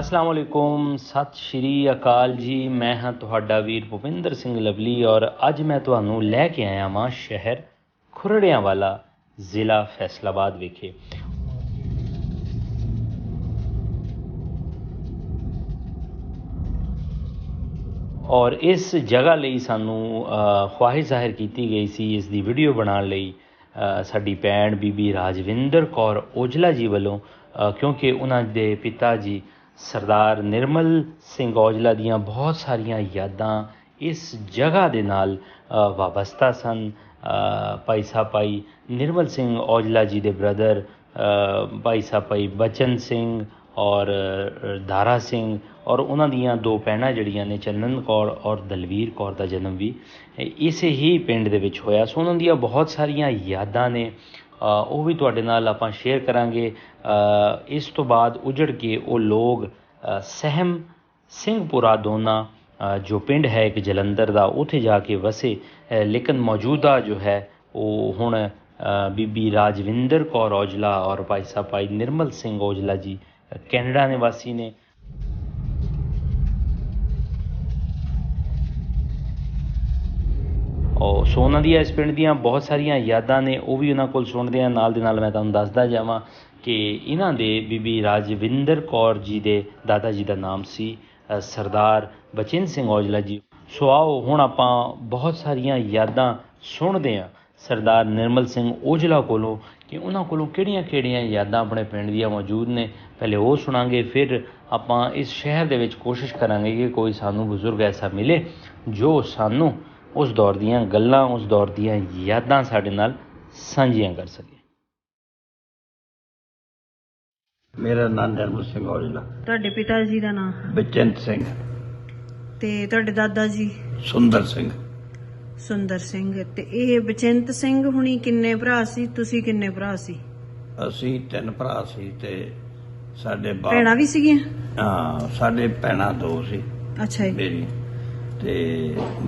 अस्सलाम वालेकुम, सत श्री अकाल जी। मैं हाँ तुहाडा वीर भुपिंदर सिंह लवली और अज मैं तुहानू लैके आया वां शहर खुरड़ियांवाला, ज़िला फैसलाबाद विखे। और इस जगह ਲਈ ਸਾਨੂੰ ख्वाहिश ਜ਼ਾਹਿਰ ਕੀਤੀ ਗਈ ਸੀ ਇਸ ਦੀ ਵੀਡੀਓ ਬਣਾਉਣ ਲਈ ਸਾਡੀ ਭੈਣ ਬੀਬੀ ਰਾਜਵਿੰਦਰ ਕੌਰ ਔਜਲਾ ਜੀ ਵੱਲੋਂ, ਕਿਉਂਕਿ ਉਹਨਾਂ ਦੇ ਪਿਤਾ ਜੀ ਸਰਦਾਰ ਨਿਰਮਲ ਸਿੰਘ ਔਜਲਾ ਦੀਆਂ ਬਹੁਤ ਸਾਰੀਆਂ ਯਾਦਾਂ ਇਸ ਜਗ੍ਹਾ ਦੇ ਨਾਲ ਵਾਬਸਤਾ ਸਨ। ਭਾਈ ਸਾਹਿਬ ਭਾਈ ਨਿਰਮਲ ਸਿੰਘ ਔਜਲਾ ਜੀ ਦੇ ਬ੍ਰਦਰ ਭਾਈ ਸਾਹਿਬ ਭਾਈ ਬਚਨ ਸਿੰਘ और दारा सिंह और उन्होंने दियां दो भैणां जिहड़ियां ने चन्नन कौर और दलवीर कौर का जन्म भी इस ही पिंड दे विच होया। सो उन्होंने दियां बहुत सारियां यादां ने, वो भी तुहाडे नाल आपां शेयर करांगे। इस तो बाद उजड़ के वो लोग सहम सिंहपुरा दोना जो पिंड है एक जलंधर का, उत्थे जाके वसे, लेकिन मौजूदा जो है वो हुण बीबी राजविंदर कौर औजला और भाई साहब भाई निर्मल सिंह औजला जी कैनेडा निवासी ने। और सो उन्होंने दी इस पिंड दियां बहुत सारिया यादां ने, वो भी उन्होंने कोल सुनते हैं। नाल दे नाल मैं तुहानूं दसदा जावां कि इन्हां दे बीबी राजविंदर कौर जी दे दादा जी का नाम सी सरदार बचिन सिंह औजला जी। सो आओ हुण आपां बहुत सारिया यादां सुणदे हां सरदार निर्मल सिंह औजला कोलों कि उन्होंने कोलों किहड़ियां यादां अपने पिंड दियां मौजूद ने। पहले वो सुनांगे, फिर आपां इस शहर दे विच कोशिश करांगे कि कोई सानू बुजुर्ग ऐसा मिले जो सानू उस दौर दियां गल्लां, उस दौर दियां यादां साडे नाल सांझियां कर सके। मेरा नाम निर्मल सिंह औजला। ਤੁਹਾਡੇ ਪਿਤਾ ਜੀ ਦਾ ਨਾਮ? ਬਚਨ ਸਿੰਘ। ਤੇ ਤੁਹਾਡੇ ਦਾਦਾ ਜੀ? ਸੁੰਦਰ ਸਿੰਘ। ਸੁੰਦਰ ਸਿੰਘ। ਤੇ ਇਹ ਬਚਿੰਤ ਸਿੰਘ ਹੁਣੀ ਕਿੰਨੇ ਭਰਾ ਸੀ? ਤੁਸੀਂ ਕਿੰਨੇ ਭਰਾ ਸੀ? ਅਸੀਂ 3 ਭਰਾ ਸੀ ਤੇ ਸਾਡੇ ਭੈਣਾਂ ਵੀ ਸੀਗੀਆਂ? ਹਾਂ, ਸਾਡੇ ਭੈਣਾਂ 2 ਸੀ। ਅੱਛਾ ਜੀ। ਮੇਰੀ ਤੇ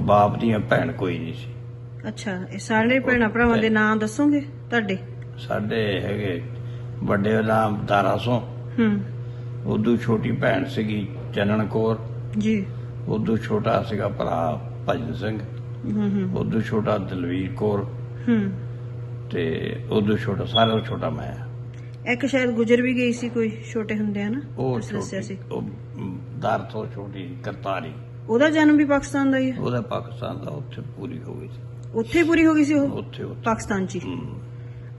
ਬਾਪ ਦੀਆਂ ਭੈਣ ਕੋਈ ਨਹੀਂ ਸੀ। ਅੱਛਾ, ਇਹ ਸਾਰੇ ਭੈਣਾਂ ਭਰਾਵਾਂ ਦੇ ਨਾਮ ਦੱਸੋਗੇ ਤੁਹਾਡੇ? ਸਾਡੇ ਹੈਗੇ ਵੱਡੇ ਦਾ ਨਾਮ ਦਾਰਾ ਸਿੰਘ। ਉਦੋਂ ਛੋਟੀ ਭੈਣ ਸੀਗੀ ਚੰਨਨ ਕੌਰ ਜੀ। ਉਦੋਂ ਛੋਟਾ ਸੀਗਾ ਭਰਾ ਭਜਨ ਸਿੰਘ। ਉਦੋਂ ਛੋਟਾ ਦਲਵੀਰ ਕੌਰ ਤੇ ਉਦੋਂ ਛੋਟਾ ਸਾਰਿਆਂ ਤੋਂ ਛੋਟਾ ਮੈਂ। ਇੱਕ ਸ਼ਾਇਦ ਗੁਜ਼ਰ ਵੀ ਗਈ ਸੀ ਕੋਈ ਛੋਟੇ ਹੁੰਦੇ ਆ ਨਾ, ਉਹ ਦੱਸਿਆ ਸੀ। ਉਹ ਦਰ ਤੋਂ ਛੋਟੀ ਕਰਤਾਰੀ। ਉਹਦਾ ਜਨਮ ਵੀ ਪਾਕਿਸਤਾਨ ਦਾ ਹੀ ਹੈ? ਉਹਦਾ ਪਾਕਿਸਤਾਨ ਦਾ, ਉੱਥੇ ਪੂਰੀ ਹੋ ਗਈ ਸੀ। ਉੱਥੇ ਪੂਰੀ ਹੋ ਗਈ ਸੀ ਉਹ? ਉੱਥੇ ਪਾਕਿਸਤਾਨ ਚ?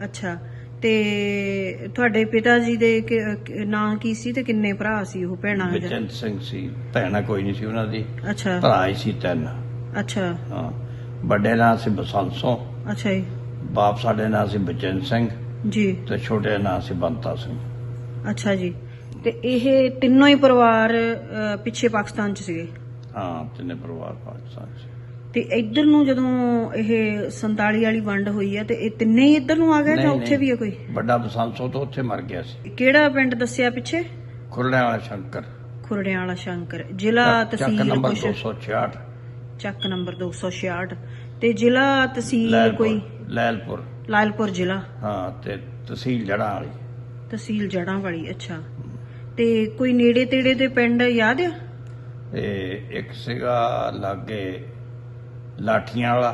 ਅੱਛਾ। ਤੇ ਤੁਹਾਡੇ ਪਿਤਾ ਜੀ ਦੇ ਨਾਂ ਕੀ ਸੀ ਤੇ ਕਿੰਨੇ ਭਰਾ ਸੀ ਉਹ? ਭੈਣਾਂ? ਬਚਨ ਸਿੰਘ ਸੀ, ਭੈਣਾਂ ਕੋਈ ਨਹੀਂ ਸੀ ਉਹਨਾਂ ਦੀ। ਅੱਛਾ। ਭਰਾ ਹੀ ਸੀ 3। ਅੱਛਾ। ਹਾਂ, ਵੱਡੇ ਨਾਂ ਸੀ ਬਸੰਤ ਸਿੰਘ। ਅੱਛਾ ਜੀ। ਬਾਪ ਸਾਡੇ ਨਾਂ ਸੀ ਬਚਨ ਸਿੰਘ ਜੀ। ਤੇ ਛੋਟੇ ਨਾਂ ਸੀ ਬੰਤਾ ਸਿੰਘ। ਅੱਛਾ ਜੀ। ਤੇ ਇਹ ਤਿੰਨੋਂ ਹੀ ਪਰਿਵਾਰ ਪਿੱਛੇ ਪਾਕਿਸਤਾਨ ਚ ਸੀਗੇ? ਹਾਂ, ਤਿੰਨੇ ਪਰਿਵਾਰ ਪਾਕਿਸਤਾਨ ਚ। ਤੇ ਇੱਧਰ ਨੂੰ ਜਦੋਂ ਇਹ 47 ਵਾਲੀ ਵੰਡ ਹੋਈ ਹੈ ਤੇ ਇਹ ਤਿੰਨੇ ਹੀ ਇੱਧਰ ਨੂੰ ਆ ਗਏ ਜਾਂ ਉੱਥੇ ਵੀ ਹੈ ਕੋਈ? ਵੱਡਾ ਬਸੰਤ ਸਿੰਘ ਤੋਂ ਉੱਥੇ ਮਰ ਗਿਆ ਸੀ। ਕਿਹੜਾ ਪਿੰਡ ਦੱਸਿਆ ਪਿੱਛੇ? ਖੁਰੜਿਆਂ ਵਾਲਾ ਸ਼ੰਕਰ। ਖੁਰੜਿਆਂ ਵਾਲਾ ਸ਼ੰਕਰ। ਜ਼ਿਲ੍ਹਾ ਤਹਿਸੀਲ? ਚੱਕ ਨੰਬਰ 266। ਚੱਕ ਨੰਬਰ 266। ਤੇ ਜ਼ਿਲ੍ਹਾ ਤਹਿਸੀਲ ਕੋਈ? ਲੈਲਪੁਰ। ਲਾਲਪੁਰ ਜ਼ਿਲ੍ਹਾ। ਹਾਂ, ਤੇ ਤਹਿਸੀਲ ਜੜਾਂ ਵਾਲੀ। ਤਹਿਸੀਲ ਜੜਾਂ ਵਾਲੀ। ਅੱਛਾ। ਤੇ ਕੋਈ ਨੇੜੇ ਤੇੜੇ ਦੇ ਪਿੰਡ ਯਾਦ ਆ? ਤੇ ਇੱਕ ਸੀਗਾ ਲਾਗੇ ਲਾਠੀਆਂ ਵਾਲਾ।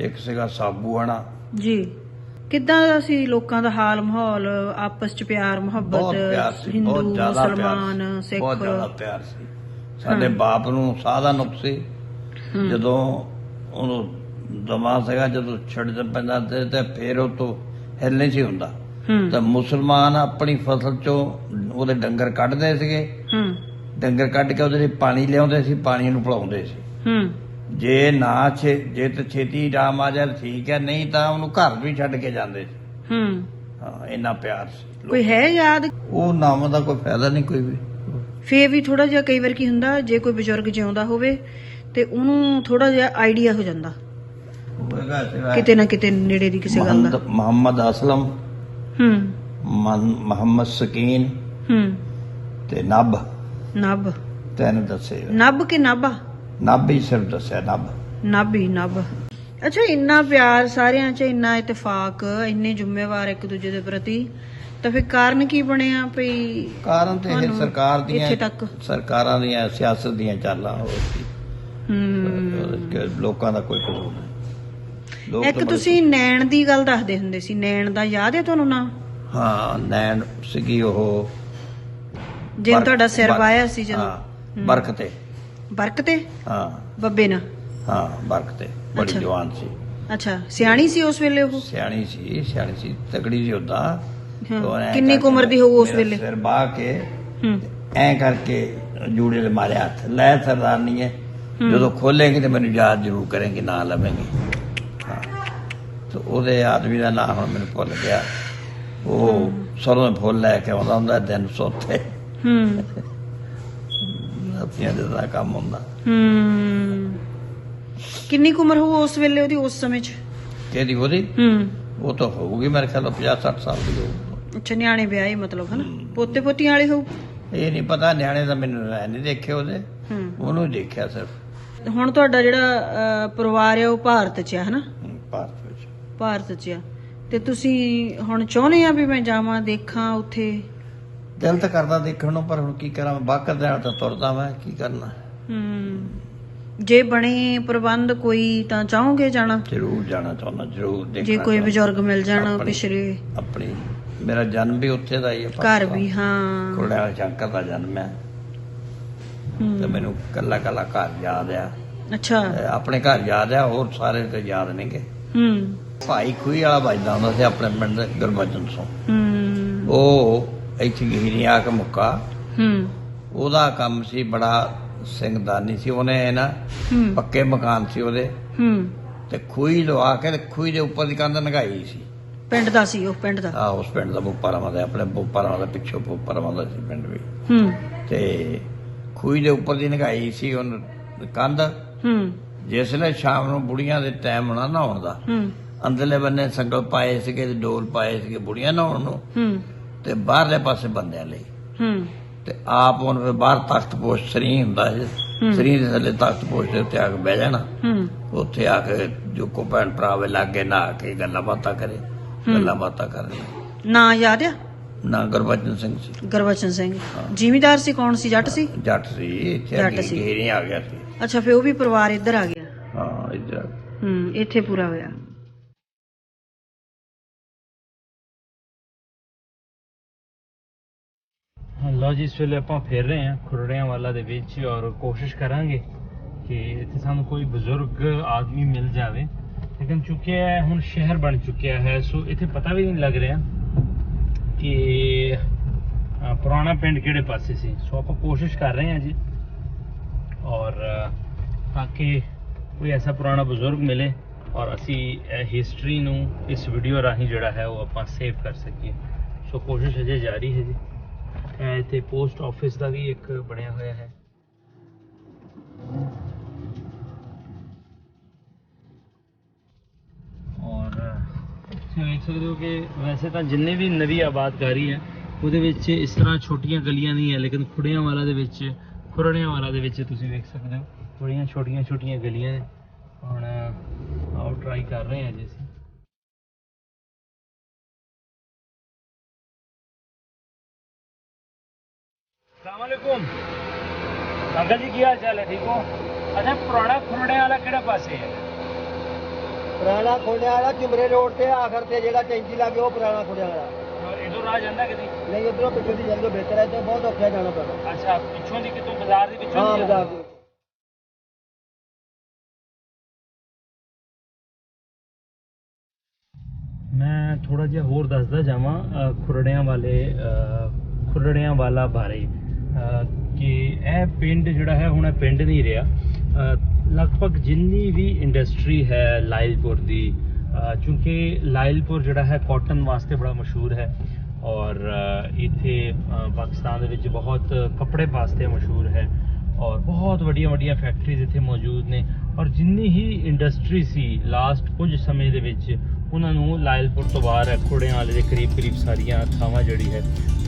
ਇੱਕ ਸੀਗਾ ਸਾਬੂਆਣਾ। ਜੀ। ਕਿੱਦਾਂ ਦਾ ਸੀ ਲੋਕਾਂ ਦਾ ਹਾਲ ਮਾਹੌਲ? ਆਪਸ ਚ ਪਿਆਰ ਮੁਹੱਬਤ? ਹਿੰਦੂ ਮੁਸਲਮਾਨ ਸਿੱਖ? ਬਹੁਤ ਜ਼ਿਆਦਾ ਪਿਆਰ ਸੀ। ਸਾਡੇ ਬਾਪ ਨੂੰ ਸਾਹ ਦਾ ਨੁਕਸ ਸੀ। ਜਦੋਂ ਉਹਨੂੰ ਦਮਾ ਸੀਗਾ, ਜਦੋਂ ਛੱਡ ਪੈਂਦਾ ਤੇ ਫੇਰ ਉਹ ਤੋਂ ਹਿੱਲ ਨਹੀਂ ਸੀ ਹੁੰਦਾ। ਤਾਂ ਮੁਸਲਮਾਨ ਆਪਣੀ ਫਸਲ ਚੋਂ ਉਹਦੇ ਡੰਗਰ ਕੱਢਦੇ ਸੀਗੇ। ਡੰਗਰ ਕੱਢ ਕੇ ਉਹਦੇ ਲਈ ਪਾਣੀ ਲਿਆਉਂਦੇ ਸੀ, ਪਾਣੀ ਨੂੰ ਪਿਲਾਉਂਦੇ ਸੀ। ਜੇ ਨਾ ਜੇ ਤੇ ਛੇਤੀ ਰਾਮ ਆ ਜਾਏ ਠੀਕ ਹੈ, ਨਹੀਂ ਤਾਂ ਉਹਨੂੰ ਘਰ ਵੀ ਛੱਡ ਕੇ ਜਾਂਦੇ ਸੀ। ਹਾਂ, ਇੰਨਾ ਪਿਆਰ ਸੀ। ਕੋਈ ਹੈ ਯਾਦ? ਉਹ ਨਾਮ ਦਾ ਕੋਈ ਫਾਇਦਾ ਨਹੀਂ ਕੋਈ ਵੀ। ਫੇਰ ਵੀ ਥੋੜਾ ਜਿਹਾ ਕਈ ਵਾਰ ਕੀ ਹੁੰਦਾ, ਜੇ ਕੋਈ ਬਜ਼ੁਰਗ ਜਿਉਂਦਾ ਹੋਵੇ ਤੇ ਉਹਨੂੰ ਥੋੜਾ ਜਿਹਾ ਆਈਡੀਆ ਹੋ ਜਾਂਦਾ ਕਿਤੇ ਨਾ ਕਿਤੇ ਨੇੜੇ ਦੀ ਕਿਸੇ ਗੱਲ ਦਾ। ਮੁਹੰਮਦ ਅਸਲਮ, ਮੁਹੰਮਦ ਸਕੀਨ ਤੇ ਨੱਬ। ਨੱਬ? ਤੈਨੂੰ ਦੱਸੇ? ਨੱਬ ਕਿ ਨਾਭਾ? ਨੱਬ ਹੀ ਸਿਰਫ ਦੱਸਿਆ। ਨੱਬ। ਨੱਬ ਹੀ? ਨੱਬ। ਅੱਛਾ, ਇੰਨਾ ਪਿਆਰ ਸਾਰਿਆਂ 'ਚ, ਇੰਨਾ ਇਤਫਾਕ, ਇੰਨੇ ਜ਼ਿੰਮੇਵਾਰ ਇੱਕ ਦੂਜੇ ਦੇ ਪ੍ਰਤੀ, ਤਾਂ ਫਿਰ ਕਾਰਨ ਕੀ ਬਣਿਆ ਭਈ? ਕਾਰਨ ਤੇ ਇਹ ਤੁਹਾਨੂੰ ਸਰਕਾਰ ਦੀਆਂ, ਇੱਥੇ ਤੱਕ ਸਰਕਾਰਾਂ ਦੀਆਂ ਸਿਆਸਤ ਦੀਆਂ ਚਾਲਾਂ ਹੋ ਸੀ। ਲੋਕਾਂ ਦਾ ਕੋਈ ਕਸੂਰ ਨਹੀਂ। ਲੋਕ ਇੱਕ ਤਾਂ ਬੜੇ- ਤੁਸੀਂ ਨੈਣ ਦੀ ਗੱਲ ਦੱਸਦੇ ਹੁੰਦੇ ਸੀ, ਨੈਣ ਦਾ ਯਾਦ ਹੈ ਤੁਹਾਨੂੰ ਨਾ? ਹਾਂ, ਨੈਣ ਸੀਗੀ ਉਹ, ਜਿਵੇਂ ਤੁਹਾਡਾ ਸਿਰ ਵਾਇਆ ਸੀ ਜਦੋਂ ਹਾਂ, ਬਰਕ ਤੇ, ਬਰਕ ਤੇ ਹਾਂ ਬੱਬੇ ਨਾ। ਹਾਂ, ਬਰਕ ਤੇ ਬੜੀ ਅੱਛਾ। ਜਵਾਨ ਸੀ, ਅੱਛਾ, ਸਿਆਣੀ ਸੀ ਉਸ ਵੇਲੇ ਉਹ? ਸਿਆਣੀ ਸੀ, ਤਕੜੀ ਸੀ ਉਦਾਂ। ਹਾਂ। ਕਿੰਨੀ ਕੁ ਉਮਰ ਦੀ ਹੋਊ ਉਸ ਵੇਲੇ? ਸਿਰ ਬਾਹ ਕੇ ਹੂੰ ਐ ਕਰਕੇ ਜੂੜੇ ਦੇ ਮਾਰੇ ਹੱਥ ਲੈ, ਸਰਦਾਰਨੀ ਹੈ, ਜਦੋਂ ਖੋਲੇਗੀ ਤੇ ਮੈਨੂੰ ਯਾਦ ਜ਼ਰੂਰ ਕਰੇਂਗੀ, ਨਾ ਲਵੇਂਗੀ। ਹਾਂ, ਤੇ ਉਹਦੇ ਆਦਮੀ ਦਾ ਨਾਮ ਹੁਣ ਮੈਨੂੰ ਭੁੱਲ ਗਿਆ। ਉਹ ਸਰੋਂ ਦੇ ਫੁੱਲ ਲੈ ਕੇ ਆਉਂਦਾ ਹੁੰਦਾ ਦਿਨ ਸੋਤੇ। ਰਾਤੀਆਂ ਦਾ ਕੰਮ ਹੁੰਦਾ। ਕਿੰਨੀ ਕੁ ਉਮਰ ਹੋਊ ਉਸ ਵੇਲੇ ਉਹਦੀ, ਉਸ ਸਮੇਂ 'ਚ? ਕਿਹਦੀ? ਉਹਦੀ ਉਹ ਤਾਂ ਹੋਊਗੀ ਮੇਰੇ ਖਿਆਲ 50-60 ਸਾਲ ਦੀ ਹੋਊਗੀ। ਅੱਛਾ, ਨਿਆਣੇ ਵਿਆਹੇ ਮਤਲਬ, ਹਨਾ? ਪੋਤੇ ਪੋਤੀਆਂ ਵਾਲੇ ਹੋਊ? ਇਹ ਨਹੀਂ ਪਤਾ, ਨਿਆਣੇ ਦਾ ਮੈਨੂੰ ਨਹੀਂ ਦੇਖੇ ਉਹਦੇ, ਉਹਨੂੰ ਹੀ ਦੇਖਿਆ ਸਿਰਫ। ਹੁਣ ਤੁਹਾਡਾ ਜਿਹੜਾ ਪਰਿਵਾਰ ਹੈ ਉਹ ਭਾਰਤ 'ਚ ਹੈ, ਹਨਾ? ਭਾਰਤ ਵਿੱਚ। ਭਾਰਤ 'ਚ ਆ, ਤੇ ਤੁਸੀਂ ਹੁਣ ਚਾਹੁੰਦੇ ਆ ਵੀ ਮੈਂ ਜਾਵਾਂ, ਦੇਖਾਂ ਉੱਥੇ? ਦਿਲ ਤਾਂ ਕਰਦਾ ਦੇਖਣ ਨੂੰ, ਪਰ ਹੁਣ ਕੀ ਕਰਾਂ, ਬਾਕਰ ਦੇਣ ਤਾਂ ਤੁਰਦਾ ਮੈਂ, ਕੀ ਕਰਨਾ। ਜੇ ਬਣੇ ਪ੍ਰਬੰਧ ਕੋਈ ਤਾਂ ਚਾਹੋਗੇ ਜਾਣਾ? ਜ਼ਰੂਰ ਜਾਣਾ ਚਾਹੁੰਦਾ, ਜ਼ਰੂਰ ਦੇਖਣਾ। ਜੇ ਕੋਈ ਬਜ਼ੁਰਗ ਮਿਲ ਜਾਣ ਆਪਣੀ- ਪਿਛਲੇ। ਆਪਣੀ, ਮੇਰਾ ਜਨਮ ਵੀ ਉੱਥੇ ਦਾ ਹੀ ਹੈ, ਘਰ ਵੀ, ਹਾਂ। ਕੁੜਿਆ ਸ਼ੰਕਰ ਦਾ ਜਨਮ ਹੈ, ਤੇ ਮੈਨੂੰ ਕੱਲਾ ਕੱਲਾ ਘਰ ਯਾਦ ਆ। ਅੱਛਾ। ਆਪਣੇ ਘਰ ਯਾਦ ਆ, ਹੋਰ ਸਾਰੇ ਤੇ ਯਾਦ ਨਹੀਂਗੇ। ਭਾਈ ਖੂਹੀ ਵਾਲਾ ਵੱਜਦਾ ਹੁੰਦਾ ਸੀ ਆਪਣੇ ਪਿੰਡ ਦੇ, ਗੁਰਬਚਨ ਸਿੰਘ। ਉਹ ਇੱਥੇ ਗਹੀਰੀ ਆ ਕੇ ਮੁੱਕਾ। ਉਹਦਾ ਕੰਮ ਸੀ, ਬੜਾ ਸਿੰਘਦਾਨੀ ਸੀ। ਉਹਨੇ ਨਾ ਪੱਕੇ ਮਕਾਨ ਸੀ ਉਹਦੇ, ਤੇ ਖੂਹੀ ਲਵਾ ਕੇ ਤੇ ਖੂਹੀ ਦੇ ਉੱਪਰ ਦੀ ਕੰਧ ਨਗਾਈ ਸੀ। ਪਿੰਡ ਦਾ ਸੀ ਉਹ? ਪਿੰਡ ਦਾ? ਆ, ਉਸ ਪਿੰਡ ਦਾ ਬੋਪਾਰਾਵਾਂ ਦਾ, ਆਪਣੇ ਬੋਪਾਰਾਵਾਂ ਦਾ ਪਿੱਛੋਂ ਬੋਪਾਰਾਵਾਂ ਦਾ ਸੀ ਪਿੰਡ ਵੀ। ਤੇ ਖੂਹੀ ਦੇ ਉੱਪਰ ਦੀ ਨਗਾਈ ਸੀ ਉਹਨ ਕੰਧ। ਜਿਸਲੇ ਸ਼ਾਮ ਨੂੰ ਬੁੜੀਆਂ ਦੇ ਟਾਈਮ ਹੋਣਾ ਨਹਾਉਣ ਦਾ, ਅੰਦਰਲੇ ਬੰਨੇ ਸੰਗਲ ਪਾਏ ਸੀਗੇ ਤੇ ਡੋਲ ਪਾਏ ਸੀਗੇ ਬੁੜੀਆਂ ਨਹਾਉਣ ਨੂੰ, ਤੇ ਬਾਹਰਲੇ ਪਾਸੇ ਬੰਦਿਆਂ ਲਈ। ਤੇ ਆਪ ਹੁਣ ਫਿਰ ਬਾਹਰ ਤਖਤ ਪੋਸ਼ ਸਰੀ ਹੁੰਦਾ ਸੀ, ਸਰੀ ਦੇ ਥੱਲੇ ਤਖਤ ਪੋਸ਼ ਦੇ ਉੱਤੇ ਆ ਕੇ ਬਹਿ ਜਾਣਾ। ਉੱਥੇ ਆ ਕੇ ਜੋ ਕੋ ਭੈਣ ਭਰਾਵੇ ਲਾਗੇ ਨਹਾ ਕੇ ਗੱਲਾਂ ਬਾਤਾਂ ਕਰੇ, ਗੱਲਾਂ ਬਾਤਾਂ ਕਰਨੀਆਂ। ਨਾਂ ਯਾਦ ਆ? ਨਾ ਗੁਰਬਚਨ ਸਿੰਘ ਸੀ। ਗੁਰਬਚਨ ਸਿੰਘ ਜ਼ਿਮੀਦਾਰ ਸੀ? ਕੌਣ ਸੀ? ਜੱਟ ਸੀ? ਜੱਟ ਸੀ, ਇੱਥੇ ਨਹੀਂ ਆ ਗਿਆ ਸੀ। ਅੱਛਾ, ਫਿਰ ਉਹ ਵੀ ਪਰਿਵਾਰ ਇੱਧਰ ਆ ਗਿਆ? ਹਾਂ, ਇੱਧਰ। ਇੱਥੇ ਪੂਰਾ ਹੋਇਆ। ਲਓ ਜੀ, ਇਸ ਵੇਲੇ ਆਪਾਂ ਫਿਰ ਰਹੇ ਹਾਂ ਖੁਰੜਿਆਂ ਵਾਲਾ ਦੇ ਵਿੱਚ, ਔਰ ਕੋਸ਼ਿਸ਼ ਕਰਾਂਗੇ ਕਿ ਇੱਥੇ ਸਾਨੂੰ ਕੋਈ ਬਜ਼ੁਰਗ ਆਦਮੀ ਮਿਲ ਜਾਵੇ। ਲੇਕਿਨ ਚੁੱਕਿ ਹੈ, ਹੁਣ ਸ਼ਹਿਰ ਬਣ ਚੁੱਕਿਆ ਹੈ, ਸੋ ਇੱਥੇ ਪਤਾ ਵੀ ਨਹੀਂ ਲੱਗ ਰਿਹਾ ਕਿ ਪੁਰਾਣਾ ਪਿੰਡ ਕਿਹੜੇ ਪਾਸੇ ਸੀ। ਸੋ ਆਪਾਂ ਕੋਸ਼ਿਸ਼ ਕਰ ਰਹੇ ਹਾਂ ਜੀ, ਔਰ ਤਾਂ ਕਿ ਕੋਈ ਐਸਾ ਪੁਰਾਣਾ ਬਜ਼ੁਰਗ ਮਿਲੇ ਔਰ ਅਸੀਂ ਹਿਸਟਰੀ ਨੂੰ ਇਸ ਵੀਡੀਓ ਰਾਹੀਂ ਜਿਹੜਾ ਹੈ ਉਹ ਆਪਾਂ ਸੇਵ ਕਰ ਸਕੀਏ। ਸੋ ਕੋਸ਼ਿਸ਼ ਅਜੇ ਜਾਰੀ ਹੈ ਜੀ। ਇੱਥੇ ਪੋਸਟ ਆਫਿਸ ਦਾ ਵੀ ਇੱਕ ਬਣਿਆ ਹੋਇਆ ਹੈ। ਔਰ ਤੁਸੀਂ ਵੇਖ ਸਕਦੇ ਹੋ ਕਿ ਵੈਸੇ ਤਾਂ ਜਿੰਨੇ ਵੀ ਨਵੀਂ ਆਬਾਦਕਾਰੀ ਹੈ ਉਹਦੇ ਵਿੱਚ ਇਸ ਤਰ੍ਹਾਂ ਛੋਟੀਆਂ ਗਲੀਆਂ ਨਹੀਂ ਹੈ, ਲੇਕਿਨ ਖੁਰੜਿਆਂ ਵਾਲਾ ਦੇ ਵਿੱਚ ਤੁਸੀਂ ਵੇਖ ਸਕਦੇ ਹੋ ਬੜੀਆਂ ਛੋਟੀਆਂ ਗਲੀਆਂ ਨੇ। ਹੁਣ ਆਓ ਟਰਾਈ ਕਰ ਰਹੇ ਹਾਂ ਜੀ ਅਸੀਂ। अस्सलामुअलैकुम अंकल जी, की हाल चाल है? ठीक हो? अच्छा, पुराना खुरड़े वाला किहड़े पासे है? पुराना खुरड़े वाला चिमरे रोड से आखिर से जेड़ा टैंकी लागे वो पुराना खुरड़े वाला। इधर आ जांदा किते? नहीं, उधरों पिछों दी जल्दी बेहतर है, तो बहुत औखा जाना पड़ा। अच्छा, पिछों दी कितों बाजार दी पिछों? हाँ, बाजार दी। ਮੈਂ ਥੋੜਾ ਜਿਹਾ ਹੋਰ ਦੱਸਦਾ ਜਾਵਾਂ ਖੁਰੜਿਆਂ ਵਾਲਾ ਬਾਰੇ ਕਿ ਇਹ ਪਿੰਡ ਜਿਹੜਾ ਹੈ ਹੁਣ ਇਹ ਪਿੰਡ ਨਹੀਂ ਰਿਹਾ। ਲਗਭਗ ਜਿੰਨੀ ਵੀ ਇੰਡਸਟਰੀ ਹੈ ਲਾਇਲਪੁਰ ਦੀ, ਕਿਉਂਕਿ ਲਾਇਲਪੁਰ ਜਿਹੜਾ ਹੈ ਕਾਟਨ ਵਾਸਤੇ ਬੜਾ ਮਸ਼ਹੂਰ ਹੈ, ਔਰ ਇੱਥੇ ਪਾਕਿਸਤਾਨ ਦੇ ਵਿੱਚ ਬਹੁਤ ਕੱਪੜੇ ਵਾਸਤੇ ਮਸ਼ਹੂਰ ਹੈ, ਔਰ ਬਹੁਤ ਵੱਡੀਆਂ ਫੈਕਟਰੀਜ਼ ਇੱਥੇ ਮੌਜੂਦ ਨੇ। ਔਰ ਜਿੰਨੀ ਹੀ ਇੰਡਸਟਰੀ ਸੀ ਲਾਸਟ ਕੁਝ ਸਮੇਂ ਦੇ ਵਿੱਚ, ਉਹਨਾਂ ਨੂੰ ਲਾਇਲਪੁਰ ਤੋਂ ਬਾਹਰ ਹੈ ਖੁਰੜਿਆਂ ਵਾਲੇ ਦੇ ਕਰੀਬ ਸਾਰੀਆਂ ਥਾਵਾਂ ਜਿਹੜੀ ਹੈ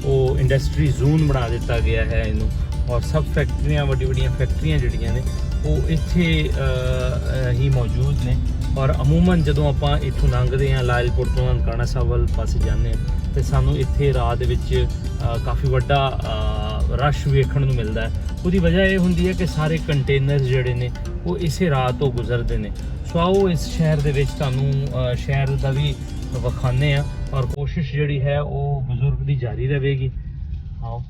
ਉਹ ਇੰਡਸਟਰੀ ਜ਼ੋਨ ਬਣਾ ਦਿੱਤਾ ਗਿਆ ਹੈ ਇਹਨੂੰ। ਔਰ ਸਭ ਫੈਕਟਰੀਆਂ, ਵੱਡੀਆਂ ਫੈਕਟਰੀਆਂ ਜਿਹੜੀਆਂ ਨੇ ਉਹ ਇੱਥੇ ਹੀ ਮੌਜੂਦ ਨੇ। ਔਰ ਅਮੂਮਨ ਜਦੋਂ ਆਪਾਂ ਇੱਥੋਂ ਲੰਘਦੇ ਹਾਂ ਲਾਇਲਪੁਰ ਤੋਂ ਨਨਕਾਣਾ ਸਾਹਿਬ ਵੱਲ ਪਾਸੇ ਜਾਂਦੇ ਹਾਂ ਤੇ ਸਾਨੂੰ ਇੱਥੇ ਰਾਹ ਦੇ ਵਿੱਚ ਕਾਫੀ ਵੱਡਾ ਰਸ਼ ਵੇਖਣ ਨੂੰ ਮਿਲਦਾ ਹੈ। ਉਹਦੀ ਵਜ੍ਹਾ ਇਹ ਹੁੰਦੀ ਹੈ ਕਿ ਸਾਰੇ ਕੰਟੇਨਰ ਜਿਹੜੇ ਨੇ ਉਹ ਇਸੇ ਰਾਹ ਤੋਂ ਗੁਜ਼ਰਦੇ ਨੇ। ਸੋ ਆਓ ਇਸ ਸ਼ਹਿਰ ਦੇ ਵਿੱਚ ਤੁਹਾਨੂੰ ਸ਼ਹਿਰ ਦਾ ਵੀ ਵਿਖਾਉਂਦੇ ਹਾਂ ਔਰ ਕੋਸ਼ਿਸ਼ ਜਿਹੜੀ ਹੈ ਉਹ ਬਜ਼ੁਰਗ ਦੀ ਜਾਰੀ ਰਹੇਗੀ। ਆਓ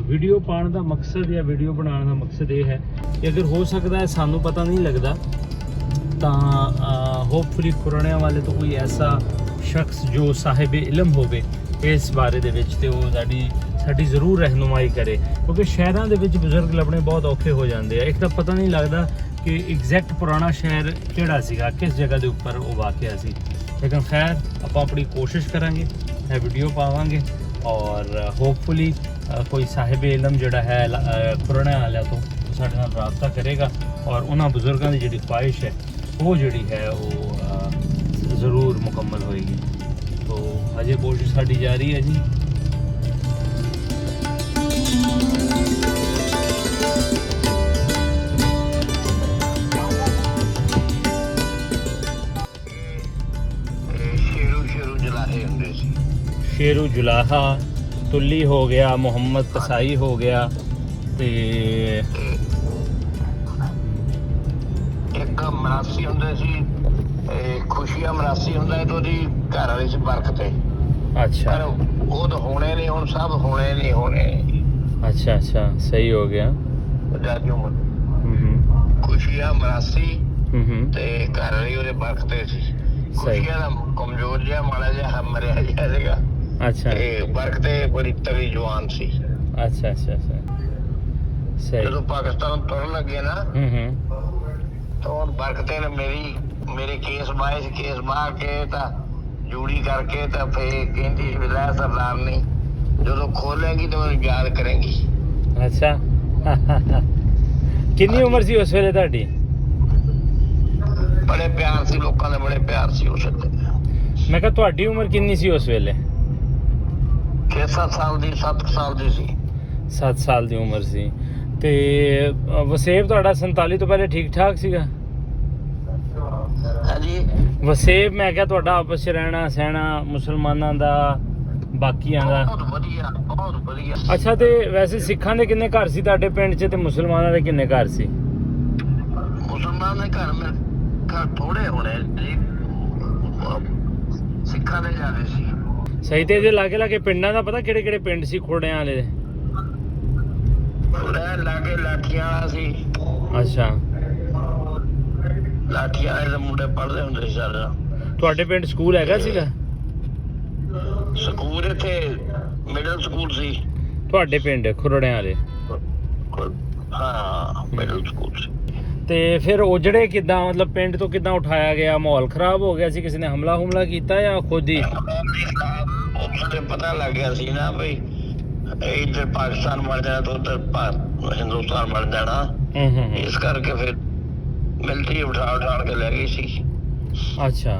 ਵੀਡੀਓ ਪਾਉਣ ਦਾ ਮਕਸਦ ਜਾਂ ਵੀਡੀਓ ਬਣਾਉਣ ਦਾ ਮਕਸਦ ਇਹ ਹੈ ਕਿ ਅਗਰ ਹੋ ਸਕਦਾ ਹੈ ਸਾਨੂੰ ਪਤਾ ਨਹੀਂ ਲੱਗਦਾ ਤਾਂ ਹੋਪਫੁਲੀ ਪੁਰਾਣਿਆਂ ਵਾਲੇ ਤੋਂ ਕੋਈ ਐਸਾ ਸ਼ਖਸ ਜੋ ਸਾਹਿਬ ਇਲਮ ਹੋਵੇ ਇਸ ਬਾਰੇ ਦੇ ਵਿੱਚ ਤੇ ਉਹ ਸਾਡੀ ਜ਼ਰੂਰ ਰਹਿਨੁਮਾਈ ਕਰੇ, ਕਿਉਂਕਿ ਸ਼ਹਿਰਾਂ ਦੇ ਵਿੱਚ ਬਜ਼ੁਰਗ ਲੱਭਣੇ ਬਹੁਤ ਔਖੇ ਹੋ ਜਾਂਦੇ ਆ। ਇੱਕ ਤਾਂ ਪਤਾ ਨਹੀਂ ਲੱਗਦਾ ਕਿ ਐਗਜ਼ੈਕਟ ਪੁਰਾਣਾ ਸ਼ਹਿਰ ਕਿਹੜਾ ਸੀਗਾ, ਕਿਸ ਜਗ੍ਹਾ ਦੇ ਉੱਪਰ ਉਹ ਵਾਕਿਆ ਸੀ। ਲੇਕਿਨ ਖੈਰ ਆਪਾਂ ਆਪਣੀ ਕੋਸ਼ਿਸ਼ ਕਰਾਂਗੇ, ਇਹ ਵੀਡੀਓ ਪਾਵਾਂਗੇ ਔਰ ਹੋਪਫੁਲੀ ਕੋਈ ਸਾਹਿਬ ਇਲਮ ਜਿਹੜਾ ਹੈ ਪੁਰਾਣਿਆਂ ਵਾਲਿਆਂ ਤੋਂ ਸਾਡੇ ਨਾਲ ਰਾਬਤਾ ਕਰੇਗਾ ਔਰ ਉਹਨਾਂ ਬਜ਼ੁਰਗਾਂ ਦੀ ਜਿਹੜੀ ਖੁਆਇਸ਼ ਹੈ ਉਹ ਜਿਹੜੀ ਹੈ ਉਹ ਜ਼ਰੂਰ ਮੁਕੰਮਲ ਹੋਏਗੀ। ਤੋ ਅਜੇ ਕੋਸ਼ਿਸ਼ ਸਾਡੀ ਜਾਰੀ ਹੈ ਜੀ। शेरू जुलाहा, तुल्ली हो गया, मोहम्मद कसाई हो गया ते ਇੱਕ ਮਰਾਸੀ ਹੁੰਦੇ ਸੀ, ਖੁਸ਼ੀਆਂ ਮਰਾਸੀ ਹੁੰਦਾ ਤੇ ਉਹਦੀ ਘਰ ਵਾਲੀ ਸੀ ਬਰਕਤ ਹੈ। अच्छा ਪਰ ਉਹ ਤਾਂ ਹੋਣੇ ਨਹੀਂ, ਹੁਣ ਸਭ ਹੋਣੇ ਨਹੀਂ ਹੋਣੇ। अच्छा अच्छा सही हो गया। ਜਾਦੀ ਉਮਰ ਖੁਸ਼ੀਆਂ ਮਰਾਸੀ ਤੇ ਘਰ ਵਾਲੀ ਉਹਦੇ ਬਰਕਤ ਸੀ। ਖੁਸ਼ੀਆਂ ਦਾ ਕਮਜ਼ੋਰ ਜਿਹਾ ਮਾੜਾ ਜਿਹਾ ਮਰਿਆ ਜਿਹਾ ਸੀਗਾ। अच्छा ਤੇ ਬਰਕਤ ਬੜੀ ਤਗੜੀ ਜਵਾਨ ਸੀ। अच्छा अच्छा अच्छा सही। ਜਦੋਂ ਪਾਕਿਸਤਾਨ ਤੁਰਨ ਲੱਗੇ ਨਾ ਤਾਂ ਬਰਕਤੇ ਨੇ ਮੇਰੇ ਕੇਸ ਬਾਏ ਸੀ। ਕੇਸ ਬਾਹ ਕੇ ਤਾਂ ਜੂੜੀ ਕਰਕੇ ਤਾਂ ਫੇਰ ਕਹਿੰਦੀ ਵੀ ਲੈ ਸਰਦਾਰਨੀ ਜਦੋਂ ਖੋਲੇਗੀ ਤਾਂ ਮੈਨੂੰ ਯਾਦ ਕਰੇਗੀ। अच्छा ਕਿੰਨੀ ਉਮਰ ਸੀ ਉਸ ਵੇਲੇ ਤੁਹਾਡੀ? ਬੜੇ ਪਿਆਰ ਸੀ, ਲੋਕਾਂ ਦੇ ਬੜੇ ਪਿਆਰ ਸੀ ਉਸ ਵੇਲੇ। ਮੈਂ ਕਿਹਾ ਤੁਹਾਡੀ ਉਮਰ ਕਿੰਨੀ ਸੀ ਉਸ ਵੇਲੇ? 6-7 ਸਾਲ ਦੀ, 7 ਸਾਲ ਦੀ ਸੀ। 7 ਸਾਲ ਦੀ ਉਮਰ ਸੀ ਤੇ ਵਸੇਬ ਤੁਹਾਡਾ 47 ਤੋਂ ਪਹਿਲੇ ਠੀਕ ਠਾਕ ਸੀਗਾ? ਹਾਂਜੀ ਵਸੇਬ ਮੈਂ ਕਿਹਾ ਤੁਹਾਡਾ ਆਪਸ ਚ ਰਹਿਣਾ ਸਹਿਣਾ ਮੁਸਲਮਾਨਾਂ ਦਾ ਬਾਕੀਆਂ ਦਾ? ਬਹੁਤ ਵਧੀਆ, ਬਹੁਤ ਵਧੀਆ। ਅੱਛਾ ਤੇ ਵੈਸੇ ਸਿੱਖਾਂ ਦੇ ਕਿੰਨੇ ਘਰ ਸੀ ਤੁਹਾਡੇ ਪਿੰਡ 'ਚ ਤੇ ਮੁਸਲਮਾਨਾਂ ਦੇ ਕਿੰਨੇ ਘਰ ਸੀ? ਮੁਸਲਮਾਨ ਦੇ ਘਰ ਮੇਰੇ ਘਰ ਥੋੜੇ ਹੋਣੇ ਜੀ, ਸਿੱਖਾਂ ਦੇ ਜ਼ਿਆਦਾ ਸੀ। ਸਹੀ। ਤੇ ਇਹਦੇ ਲਾਗੇ ਲਾਗੇ ਪਿੰਡਾਂ ਦਾ ਪਤਾ ਕਿਹੜੇ ਕਿਹੜੇ ਪਿੰਡ ਸੀ ਖੋੜਿਆਂ ਵਾਲੇ ਦੇ? ਉਹਦੇ ਲਾਗੇ ਲਾਠੀਆਂ ਵਾਲਾ ਸੀ। ਅੱਛਾ ਲਾਠੀਆਂ ਵਾਲੇ ਦੇ ਮੁੰਡੇ ਪੜ੍ਹਦੇ ਹੁੰਦੇ ਸੀ ਸਾਡਾ। ਤੁਹਾਡੇ ਪਿੰਡ ਸਕੂਲ ਹੈਗਾ ਸੀਗਾ? ਸਕੂਲ ਇੱਥੇ ਮਿਡਲ ਸਕੂਲ ਸੀ ਤੁਹਾਡੇ ਪਿੰਡ ਖੁਰੜਿਆਂ ਵਾਲੇ? ਹਾਂ ਮਿਡਲ ਸਕੂਲ ਸੀ। ਤੇ ਫਿਰ ਉਜੜੇ ਕਿੱਦਾਂ, ਮਤਲਬ ਪਿੰਡ ਤੋਂ ਕਿੱਦਾਂ ਉਠਾਇਆ ਗਿਆ? ਮਾਹੌਲ ਖਰਾਬ ਹੋ ਗਿਆ ਸੀ, ਕਿਸੇ ਨੇ ਹਮਲਾ ਕੀਤਾ ਜਾਂ ਖੁਦ ਹੀ? ਉੱਥੇ ਪਤਾ ਲੱਗ ਗਿਆ ਸੀ ਨਾ ਬਈ ਇੱਧਰ ਪਾਕਿਸਤਾਨ ਬਣ ਜਾਣਾ ਤਾਂ ਉੱਧਰ ਹਿੰਦੁਸਤਾਨ ਬਣ ਜਾਣਾ। ਇਸ ਕਰਕੇ ਫਿਰ ਮਿਲਟਰੀ ਉਠਾ ਕੇ ਲੈ ਗਈ ਸੀ। ਅੱਛਾ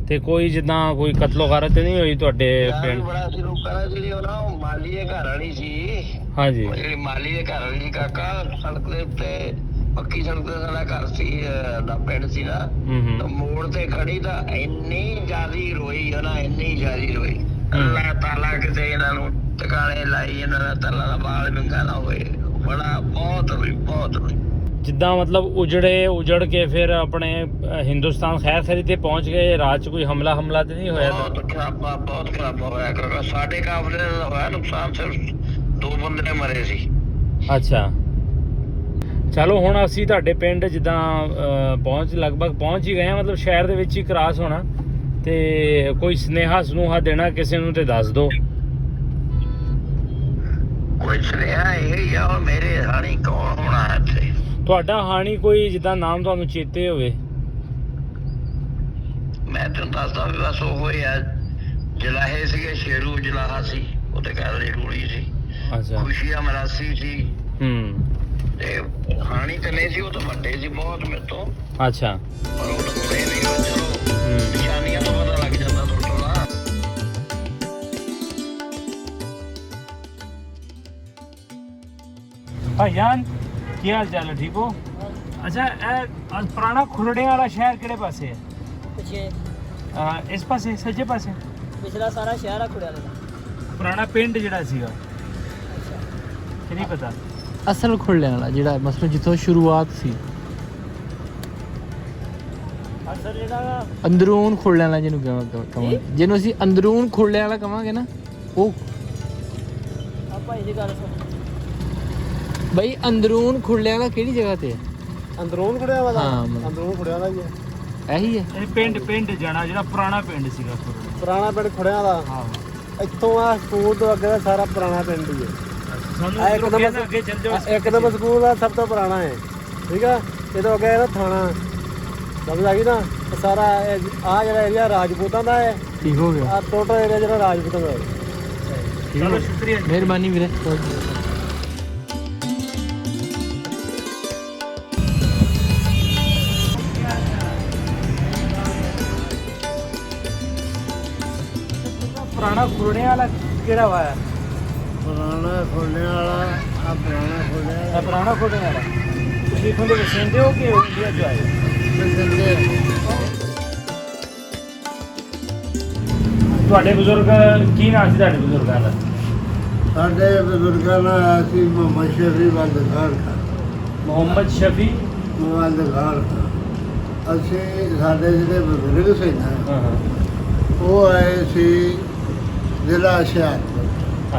ਤੇ ਕੋਈ ਜਿੱਦਾਂ ਕੋਈ ਕਤਲੋ ਗਾਰਤ ਨਹੀਂ ਹੋਈ ਤੁਹਾਡੇ ਪਿੰਡ? ਬੜਾ ਸੀ ਲੋਕਾਂ ਦਾ। ਜਿਹੜੀ ਉਹ ਨਾ ਮਾਲੀ ਦੇ ਘਰ ਵਾਲੀ ਸੀ। ਹਾਂਜੀ ਜਿਹੜੀ ਮਾਲੀ ਦੇ ਘਰ ਵਾਲੀ ਸੀ ਕਾਕਾ, ਸੜਕ ਦੇ ਉੱਤੇ ਪੱਕੀ ਸੜਕ ਤੇ ਸਾਡਾ ਘਰ ਸੀ, ਦਾ ਪਿੰਡ ਸੀ ਨਾ, ਤਾਂ ਮੋੜ ਤੇ ਖੜੀ ਤਾਂ ਇੰਨੀ ਜ਼ਿਆਦੀ ਰੋਈ ਹੈ ਨਾ, ਇੰਨੀ ਜ਼ਿਆਦੀ ਰੋਈ। ਅੱਲਾ ਤਾਲਾ ਕਿਤੇ ਇਹਨਾਂ ਨੂੰ ਟਿਕਾਣੇ ਲਾਈ, ਇਹਨਾਂ ਦਾ ਤਾਲਾ ਦਾ ਬਾਲ ਵਿੰਗਾ ਨਾ ਹੋਏ। ਬੜਾ ਬਹੁਤ ਰੋਈ, ਬਹੁਤ ਰੋਈ। ਜਿੱਦਾਂ ਮਤਲਬ ਉਜੜ ਕੇ ਫਿਰ ਆਪਣੇ ਹਿੰਦੁਸਤਾਨ ਖੈਰ ਖੈਰੀ ਤੇ ਪਹੁੰਚ ਗਏ, ਰਾਤ 'ਚ ਕੋਈ ਹਮਲਾ ਤੇ ਨਹੀਂ ਹੋਇਆ? ਬਹੁਤ ਖਰਾਬਾ ਹੋਇਆ ਕਾਕਾ। ਸਾਡੇ ਕਾਫਲੇ ਦਾ ਹੋਇਆ ਨੁਕਸਾਨ, ਸਿਰਫ 2 ਬੰਦੇ ਮਰੇ ਸੀ। ਅੱਛਾ ਚਲੋ ਹੁਣ ਅਸੀਂ ਤੁਹਾਡੇ ਪਿੰਡ ਜਿੱਦਾਂ ਲਗਭਗ ਪਹੁੰਚ ਹੀ ਗਏ ਹਾਂ, ਮਤਲਬ ਸ਼ਹਿਰ ਦੇ ਵਿੱਚ ਹੀ ਕ੍ਰਾਸ ਹੋਣਾ, ਤੇ ਕੋਈ ਸੁਨੇਹਾ ਦੇਣਾ ਕਿਸੇ ਨੂੰ ਤੇ ਦੱਸ ਦਿਓ। ਕੋਈ ਸੁਨੇਹਾ ਇਹ ਆ, ਮੇਰੇ ਹਾਣੀ ਕੌਣ ਹੋਣਾ ਇੱਥੇ? ਤੁਹਾਡਾ ਹਾਣੀ ਕੋਈ ਜਿੱਦਾਂ ਨਾਮ ਤੁਹਾਨੂੰ ਚੇਤੇ ਹੋਵੇ? ਮੈਂ ਤੁਹਾਨੂੰ ਦੱਸਦਾ ਵੀ ਬਸ ਉਹ ਹੀ ਆ, ਜਲਾਹੇ ਸੀਗੇ, ਸ਼ੇਰੂ ਜਲਾਹਾ ਸੀ, ਉਹਦੇ ਘਰ ਦੀ ਕੁੜੀ ਸੀ। ਅੱਛਾ ਖੁਸ਼ੀਆਂ ਮਰਾਸੀ ਸੀ। ਤੇ ਹਾਣੀ ਤੇ ਨਹੀਂ ਸੀ, ਉਹ ਤਾਂ ਵੱਡੇ ਸੀ ਬਹੁਤ ਮੇਰੇ ਤੋਂ, ਅੱਛਾ। ਪਰ ਉਹ ਡੁੱਬੇ ਨਹੀਂ। ਚਲੋ ਨਿਸ਼ਾਨੀਆਂ ਤੋਂ ਪਤਾ ਲੱਗ ਜਾਂਦਾ ਥੋੜਾ ਥੋੜਾ। ਭਾਈਜਾਨ ਕੀ ਹਾਲ ਚਾਲ ਹੈ, ਠੀਕ ਹੋ? ਅੱਛਾ, ਇਹ ਪੁਰਾਣਾ ਖੁਰੜਿਆਂ ਵਾਲਾ ਸ਼ਹਿਰ ਕਿਹੜੇ ਪਾਸੇ ਹੈ? ਪਿੱਛੇ ਇਸ ਪਾਸੇ, ਸੱਜੇ ਪਾਸੇ? ਪਿਛਲਾ ਸਾਰਾ ਸ਼ਹਿਰ ਆ ਖੁੜਿਆ ਦਾ। ਪੁਰਾਣਾ ਪਿੰਡ ਜਿਹੜਾ ਸੀਗਾ, ਕਿ ਨਹੀਂ ਪਤਾ? ਅਸਲ ਖੁਰੜਿਆਂ ਵਾਲਾ ਜਿਹੜਾ ਮਤਲਬ ਜਿੱਥੋਂ ਸ਼ੁਰੂਆਤ ਸੀ, ਅਸਲ ਜਿਹੜਾ ਅੰਦਰੂਨ ਖੁਰੜਿਆਂ ਵਾਲਾ ਜਿਹਨੂੰ ਕਹਾਂਗੇ, ਜਿਹਨੂੰ ਅਸੀਂ ਅੰਦਰੂਨ ਖੁਰੜਿਆਂ ਵਾਲਾ ਕਹਾਂਗੇ ਨਾ, ਉਹ ਆਪਾਂ ਇਹਦੀ ਗੱਲ ਸੁਣ। ਬਈ ਅੰਦਰੂਨ ਖੁਰੜਿਆਂ ਵਾਲਾ ਕਿਹੜੀ ਜਗ੍ਹਾ ਤੇ ਹੈ? ਅੰਦਰੂਨ ਖੁੜਿਆ ਵਾਲਾ, ਹਾਂ, ਮਤਲਬ ਅੰਦਰੂਨ ਖੁੜਿਆ ਦਾ ਹੀ ਹੈ। ਇਹੀ ਹੈ ਇਹ ਪਿੰਡ ਜਾਣਾ ਜਿਹੜਾ ਪੁਰਾਣਾ ਪਿੰਡ ਸੀਗਾ ਖੁਰੜ। ਪੁਰਾਣਾ ਪਿੰਡ ਖੁੜਿਆ ਦਾ। ਹਾਂ, ਇੱਥੋਂ ਆ ਸਕੂਲ ਤੋਂ ਅੱਗੇ ਦਾ ਸਾਰਾ ਪੁਰਾਣਾ ਪਿੰਡ ਹੀ ਹੈ। ਸਾਨੂੰ ਆ ਇੱਕ ਇੱਧਰੋਂ ਨੰਬਰ ਅੱਗੇ ਚੱਲ ਜਾਓ। ਇੱਕ ਨੰਬਰ ਸਕੂਲ ਦਾ ਸਭ ਤੋਂ ਪੁਰਾਣਾ ਹੈ, ਠੀਕ ਆ। ਇਹ ਤੋਂ ਅੱਗੇ ਇਹਦਾ ਥਾਣਾ, ਸਮਝ ਆ ਗਈ ਨਾ। ਇਹ ਸਾਰਾ ਆ ਜਿਹੜਾ ਏਰੀਆ ਰਾਜਪੂਤਾਂ ਦਾ ਹੈ। ਠੀਕ ਹੋ ਗਿਆ, ਆ ਟੋਟਲ ਏਰੀਆ ਜਿਹੜਾ ਰਾਜਪੂਤਾਂ ਦਾ ਹੈ। ਠੀਕ ਚਲੋ ਹੈ, ਸ਼ੁਕਰੀਆ। ਮਿਹਰਬਾਨੀ ਵੀਰੇ। ਪੁਰਾਣਾ ਖੁਰੜਿਆਂ ਵਾਲਾ ਕਿਹੜਾ ਵਾ? ਪੁਰਾਣਾ ਖੁੜਿਆ ਵਾਲਾ ਆ, ਪੁਰਾਣਾ ਖੁੜਿਆ ਇਹ ਪੁਰਾਣਾ ਖੁਰੜਿਆਂ ਵਾਲਾ। ਤੁਸੀਂ ਇੱਥੋਂ ਦੇ ਵਸਿੰਦੇ ਹੋ ਕਿ ਇੰਡੀਆ ਤੋਂ ਆਏ ਹੋ? ਤੁਹਾਡੇ ਬਜ਼ੁਰਗ ਕੀ ਨਾਮ ਸੀ ਤੁਹਾਡੇ ਬਜ਼ੁਰਗਾਂ ਦਾ? ਸਾਡੇ ਬਜ਼ੁਰਗਾਂ ਨਾਲ ਅਸੀਂ ਮੁਹੰਮਦ ਸ਼ਫੀ ਬੰਦਖਾਰ ਮੁਹੰਮਦ ਸ਼ਫੀ। ਬੰਦਖਾਰ ਅਸੀਂ ਸਾਡੇ ਜਿਹੜੇ ਬਜ਼ੁਰਗ ਸੀ ਨਾ, ਹਾਂ ਹਾਂ, ਉਹ ਆਏ ਸੀ ਜ਼ਿਲ੍ਹਾ ਹੁਸ਼ਿਆਰਪੁਰ,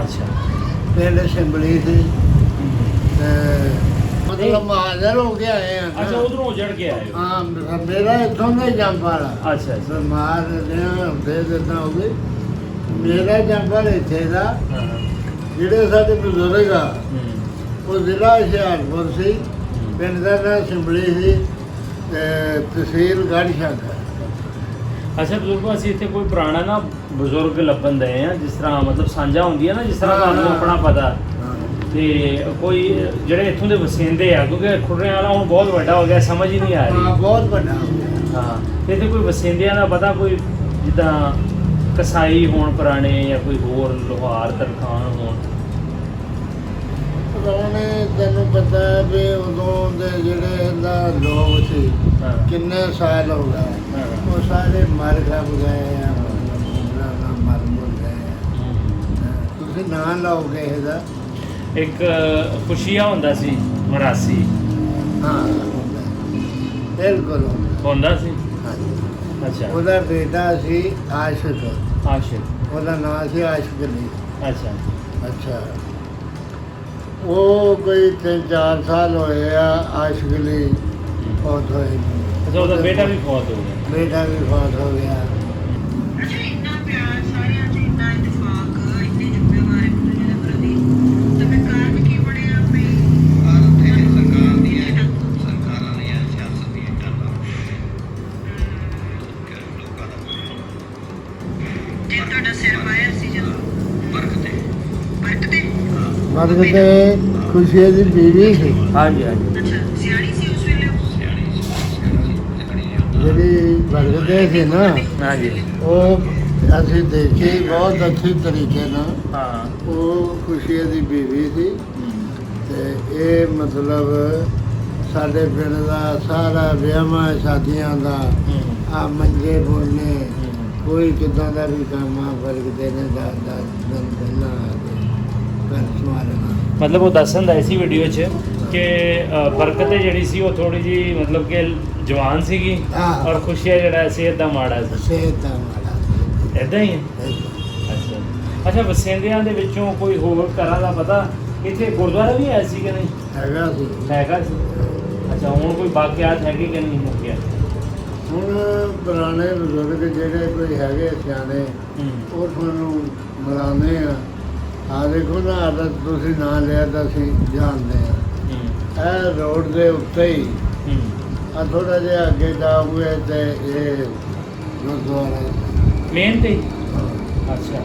ਅੱਛਾ। ਪਿੰਡ ਸਿੰਬਲੀ ਸੀ। ਤੇ ਮਤਲਬ ਮਹਾਜਰ ਹੋ ਕੇ ਆਏ ਆ। ਅੱਛਾ, ਉਧਰੋਂ ਉਜੜ ਕੇ ਆਏ ਹੋ? ਹਾਂ, ਮੇਰਾ ਇੱਥੋਂ ਦਾ ਹੀ ਜੰਮ ਵਾਲਾ। ਅੱਛਾ ਅੱਛਾ। ਬਿਮਾਰ ਰਿਹਾ ਹੁੰਦੇ ਜਿੱਦਾਂ ਹੋ ਗਏ। ਮੇਰਾ ਜੰਮ ਵਾਲਾ ਇੱਥੇ ਦਾ। ਹਾਂ ਹਾਂ। ਜਿਹੜੇ ਸਾਡੇ ਬਜ਼ੁਰਗ ਆ, ਹੂੰ। ਉਹ ਜ਼ਿਲ੍ਹਾ ਹੁਸ਼ਿਆਰਪੁਰ ਸੀ, ਪਿੰਡ ਦਾ ਨਾਂ ਸਿੰਬਲੀ ਸੀ, ਤੇ ਤਹਿਸੀਲ ਗੜ੍ਹਸ਼ੰਕਰ। ਅੱਛਾ ਬਜ਼ੁਰਗੋ, ਅਸੀਂ ਇੱਥੇ ਕੋਈ ਪੁਰਾਣਾ ਨਾ ਬਜ਼ੁਰਗ ਲੱਭਣ ਦਏ ਆ, ਜਿਸ ਤਰ੍ਹਾਂ ਮਤਲਬ ਸਾਂਝਾ ਹੁੰਦੀ ਹੈ ਨਾ, ਜਿਸ ਤਰ੍ਹਾਂ ਤੁਹਾਨੂੰ ਆਪਣਾ ਪਤਾ, ਤੇ ਕੋਈ ਜਿਹੜੇ ਇੱਥੋਂ ਦੇ ਵਸਿੰਦੇ ਆ, ਕਿਉਂਕਿ ਖੁਰੜਿਆਂ ਵਾਲਾ ਹੁਣ ਬਹੁਤ ਵੱਡਾ ਹੋ ਗਿਆ, ਸਮਝ ਹੀ ਨਹੀਂ ਆ ਹਾਂ, ਰਹੀ। ਬਹੁਤ ਵੱਡਾ ਹੋ ਗਿਆ। ਹਾਂ, ਤੇ ਇੱਥੇ ਕੋਈ ਵਸਿੰਦਿਆਂ ਦਾ ਪਤਾ, ਕੋਈ ਜਿੱਦਾਂ ਕਸਾਈ ਹੋਣ ਪੁਰਾਣੇ, ਜਾਂ ਕੋਈ ਹੋਰ ਲੋਹਾਰ ਤਰਖਾਨ ਹੋਣ? ਪੁਰਾਣੇ ਤੈਨੂੰ ਪਤਾ ਹੈ ਵੀ ਉਦੋਂ ਦੇ ਜਿਹੜੇ ਇਹਦਾ ਲੋਕ ਸੀ, ਹਾਂ ਕਿੰਨੇ ਸਾਲ ਹੋ ਗਏ, ਹਾਂ। ਉਹ ਸਾਰੇ ਮਰ ਖਪ ਗਏ ਆ, ਮਰ ਮੁਰ ਗਏ ਆ। ਤੁਸੀਂ ਨਾਂ ਲਓਗੇ ਇਹਦਾ? ਇੱਕ ਖੁਸ਼ੀਆ ਹੁੰਦਾ ਸੀ ਮਰਾਸੀ, ਹਾਂ, ਬਿਲਕੁਲ ਹੁੰਦਾ ਸੀ। ਹਾਂਜੀ। ਅੱਛਾ। ਉਹਦਾ ਬੇਟਾ ਸੀ ਆਸ਼ਿਕ, ਆਸ਼ਿਕ। ਉਹਦਾ ਨਾਂ ਸੀ ਆਸ਼ਿਕ ਅਲੀ। ਅੱਛਾ ਅੱਛਾ, ਉਹ ਕੋਈ 3-4 ਸਾਲ ਹੋਏ ਆ ਆਸ਼ਿਕ ਅਲੀ ਫੌਤ ਹੋਏ ਨੂੰ। ਅੱਛਾ, ਉਹਦਾ ਬੇਟਾ ਵੀ ਫੌਤ ਹੋ ਗਿਆ। ਬੇਟਾ ਵੀ ਫੌਤ ਹੋ ਗਿਆ। ਅੱਛਾ, ਇੰਨਾ ਪਿਆਰ ਸਾਰਿਆਂ 'ਚ, ਇੰਨਾ ਇਤਫਾਕ, ਇੰਨੀ ਜ਼ਿੰਮੇਵਾਰੀ ਇੱਕ ਦੂਜੇ ਦੇ ਪ੍ਰਤੀ, ਤਾਂ ਫਿਰ ਕਾਰਨ ਕੀ ਬਣਿਆ ਵੀ? ਸਰਕਾਰਾਂ ਦੀਆਂ ਸਿਆਸਤ ਦੀਆਂ ਗੱਲਾਂ ਜੇ ਤੁਹਾਡਾ ਸਿਰ ਵਾਇਆ ਸੀ ਜਦੋਂ ਵਰਕਦੇ ਵਰਤਦੇ, ਤੇ ਖੁਸ਼ੀ ਦੀ ਬੀਵੀ ਸੀ, ਹਾਂਜੀ ਹਾਂਜੀ। ਅੱਛਾ, ਸਿਆਣੀ ਸੀ ਉਸ ਵੇਲੇ ਉਹ? ਜਿਹੜੀ ਵਰਗਦੇ ਸੀ ਨਾ, ਹਾਂਜੀ। ਉਹ ਅਸੀਂ ਦੇਖੀ ਬਹੁਤ ਅੱਛੀ ਤਰੀਕੇ ਨਾਲ। ਹਾਂ। ਉਹ ਖੁਸ਼ੀ ਦੀ ਬੀਵੀ ਸੀ, ਤੇ ਇਹ ਮਤਲਬ ਸਾਡੇ ਪਿੰਡ ਦਾ ਸਾਰਾ ਵਿਆਹਾਂ ਸ਼ਾਦੀਆਂ ਦਾ ਆ ਮੰਜੇ ਬੋਲਨੇ, ਕੋਈ ਕਿੱਦਾਂ ਦਾ ਵੀ ਕੰਮ ਆ ਵਰਗਦੇ ਨੇ 10 ਦਿਨ ਪਹਿਲਾਂ ਆ ਕੇ ਘਰ ਸੰਭਾਲਣਾ। ਮਤਲਬ ਉਹ ਦੱਸਣ ਦਾ ਇਸੀ ਵੀਡੀਓ 'ਚ ਕਿ ਬਰਕਤ ਜਿਹੜੀ ਸੀ ਉਹ ਥੋੜੀ ਜੀ ਮਤਲਬ ਕਿ ਜਵਾਨ ਸੀਗੀ, ਹਾਂ। ਔਰ ਖੁਸ਼ੀਆ ਜਿਹੜਾ ਸਿਹਤ ਦਾ ਮਾੜਾ ਸੀ। ਸਿਹਤ ਦਾ ਮਾੜਾ। ਇਦਾਂ ਹੀ ਹੈ। ਅੱਛਾ ਅੱਛਾ। ਵਸਿੰਦਿਆਂ ਦੇ ਵਿੱਚੋਂ ਕੋਈ ਹੋਰ ਘਰਾਂ ਦਾ ਪਤਾ? ਇੱਥੇ ਗੁਰਦੁਆਰਾ ਵੀ ਹੈ ਸੀ ਕਿ ਨਹੀਂ? ਹੈਗਾ ਸੀ। ਹੈਗਾ ਸੀ। ਅੱਛਾ, ਹੁਣ ਕੋਈ ਬਾਕਿਆਤ ਹੈਗੀ ਕਿ ਨਹੀਂ ਮੁੱਕਿਆ? ਹੁਣ ਪੁਰਾਣੇ ਬਜ਼ੁਰਗ ਜਿਹੜੇ ਕੋਈ ਹੈਗੇ ਸਿਆਣੇ, ਹੂੰ। ਉਹ ਤੁਹਾਨੂੰ ਮਿਲਾਉਂਦੇ ਆ। ਆ ਦੇਖੋ ਨਾ, ਆਦਤ ਤੁਸੀਂ ਨਾਂ ਲਿਆ ਤਾਂ ਅਸੀਂ ਜਾਣਦੇ ਆ। ਹੂੰ। ਇਹ ਰੋਡ ਦੇ ਉੱਤੇ ਹੀ ਹੂੰ। ਆ ਥੋੜਾ ਜਿਹਾ ਅੱਗੇ ਜਾਓਗੇ ਤੇ ਇਹ ਗੁਰਦੁਆਰਾ ਮੇਨ ਤੇ ਹੀ? ਅੱਛਾ।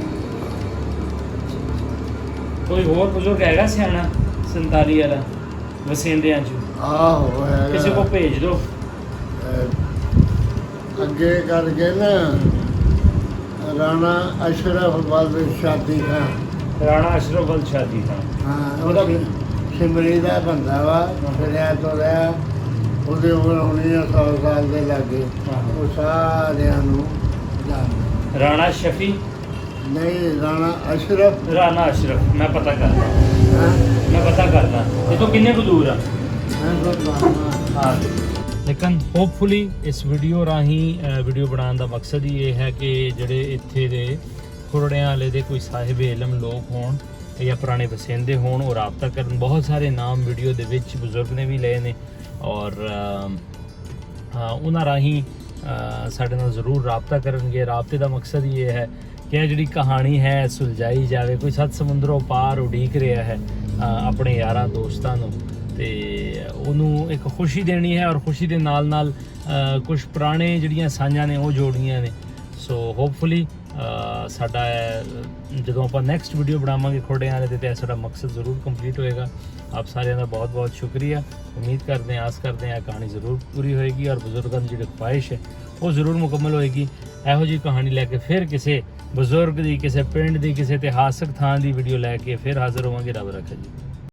ਕੋਈ ਹੋਰ ਬਜ਼ੁਰਗ ਹੈਗਾ ਸਿਆਣਾ 47 ਵਾਲਾ? ਵਸਿੰਦਿਆਂ 'ਚ ਆਹੋ ਹੈਗਾ। ਕਿਸੇ ਕੋ ਭੇਜ ਦਿਓ। ਅੱਗੇ ਕਰਕੇ ਨਾ ਰਾਣਾ ਅਸ਼ਰਫ ਬਲ ਸ਼ਾਦੀ ਖਾਨ, ਰਾਣਾ ਅਸ਼ਰਫ ਅਲ ਸ਼ਾਦੀ ਖਾਨ। ਹਾਂ ਉਹਦਾ ਸਿਮਰੀ ਦਾ ਬੰਦਾ ਵਾ, ਫਿਰਿਆ ਤੁਰਿਆ, ਉਹਦੀ ਉਮਰ ਹੋਣੀ ਆ 100 ਸਾਲ ਦੇ ਲਾਗੇ। ਉਹ ਸਾਰਿਆਂ ਨੂੰ ਜਾਣਦਾ। ਰਾਣਾ ਸ਼ਫੀ, ਨਹੀਂ ਰਾਣਾ ਅਸ਼ਰਫ। ਰਾਣਾ ਅਸ਼ਰਫ, ਮੈਂ ਪਤਾ ਕਰਦਾ, ਹਾਂ ਮੈਂ ਪਤਾ ਕਰਦਾ ਇਹ ਤੋਂ ਕਿੰਨੇ ਕੁ ਦੂਰ ਆ। ਮੈਂ ਤੁਹਾਨੂੰ ਹਾਂ ਲੇਕਿਨ ਹੋਪਫੁਲੀ ਇਸ ਵੀਡੀਓ ਰਾਹੀਂ ਵੀਡੀਓ ਬਣਾਉਣ ਦਾ ਮਕਸਦ ਹੀ ਇਹ ਹੈ ਕਿ ਜਿਹੜੇ ਇੱਥੇ ਦੇ ਖੁਰੜਿਆਂ ਵਾਲੇ ਦੇ ਕੋਈ ਸਾਹਿਬ ਇਲਮ ਲੋਕ ਹੋਣ ਜਾਂ ਪੁਰਾਣੇ ਵਸਿੰਦੇ ਹੋਣ, ਉਹ ਰਾਬਤਾ ਕਰਨ। ਬਹੁਤ ਸਾਰੇ ਨਾਮ ਵੀਡੀਓ ਦੇ ਵਿੱਚ ਬਜ਼ੁਰਗ ਨੇ ਵੀ ਲਏ ਨੇ ਔਰ ਉਹਨਾਂ ਰਾਹੀਂ ਸਾਡੇ ਨਾਲ ਜ਼ਰੂਰ ਰਾਬਤਾ ਕਰਨਗੇ। ਰਾਬਤੇ ਦਾ ਮਕਸਦ ਹੀ ਇਹ ਹੈ ਕਿ ਇਹ ਜਿਹੜੀ ਕਹਾਣੀ ਹੈ ਸੁਲਝਾਈ ਜਾਵੇ। ਕੋਈ ਸੱਤ ਸਮੁੰਦਰੋਂ ਪਾਰ ਉਡੀਕ ਰਿਹਾ ਹੈ ਆਪਣੇ ਯਾਰਾਂ ਦੋਸਤਾਂ ਨੂੰ, ਤੇ ਉਹਨੂੰ ਇੱਕ ਖੁਸ਼ੀ ਦੇਣੀ ਹੈ ਔਰ ਖੁਸ਼ੀ ਦੇ ਨਾਲ ਨਾਲ ਕੁਝ ਪੁਰਾਣੇ ਜਿਹੜੀਆਂ ਸਾਂਝਾਂ ਨੇ ਉਹ ਜੋੜਨੀਆਂ ਨੇ। ਸੋ ਹੋਪਫੁਲੀ ਸਾਡਾ ਜਦੋਂ ਆਪਾਂ ਨੈਕਸਟ ਵੀਡੀਓ ਬਣਾਵਾਂਗੇ ਖੁਰੜਿਆਂ ਵਾਲੇ ਦੇ, ਤੇ ਸਾਡਾ ਮਕਸਦ ਜ਼ਰੂਰ ਕੰਪਲੀਟ ਹੋਏਗਾ। ਆਪ ਸਾਰਿਆਂ ਦਾ ਬਹੁਤ ਬਹੁਤ ਸ਼ੁਕਰੀਆ। ਉਮੀਦ ਕਰਦੇ ਹਾਂ, ਆਸ ਕਰਦੇ ਹਾਂ ਕਹਾਣੀ ਜ਼ਰੂਰ ਪੂਰੀ ਹੋਏਗੀ ਔਰ ਬਜ਼ੁਰਗਾਂ ਦੀ ਜਿਹੜੀ ਖੁਆਇਸ਼ ਹੈ ਉਹ ਜ਼ਰੂਰ ਮੁਕੰਮਲ ਹੋਏਗੀ। ਇਹੋ ਜਿਹੀ ਕਹਾਣੀ ਲੈ ਕੇ ਫਿਰ ਕਿਸੇ ਬਜ਼ੁਰਗ ਦੀ, ਕਿਸੇ ਪਿੰਡ ਦੀ, ਕਿਸੇ ਇਤਿਹਾਸਕ ਥਾਂ ਦੀ ਵੀਡੀਓ ਲੈ ਕੇ ਫਿਰ ਹਾਜ਼ਰ ਹੋਵਾਂਗੇ। ਰੱਬ ਰੱਖੇ ਜੀ।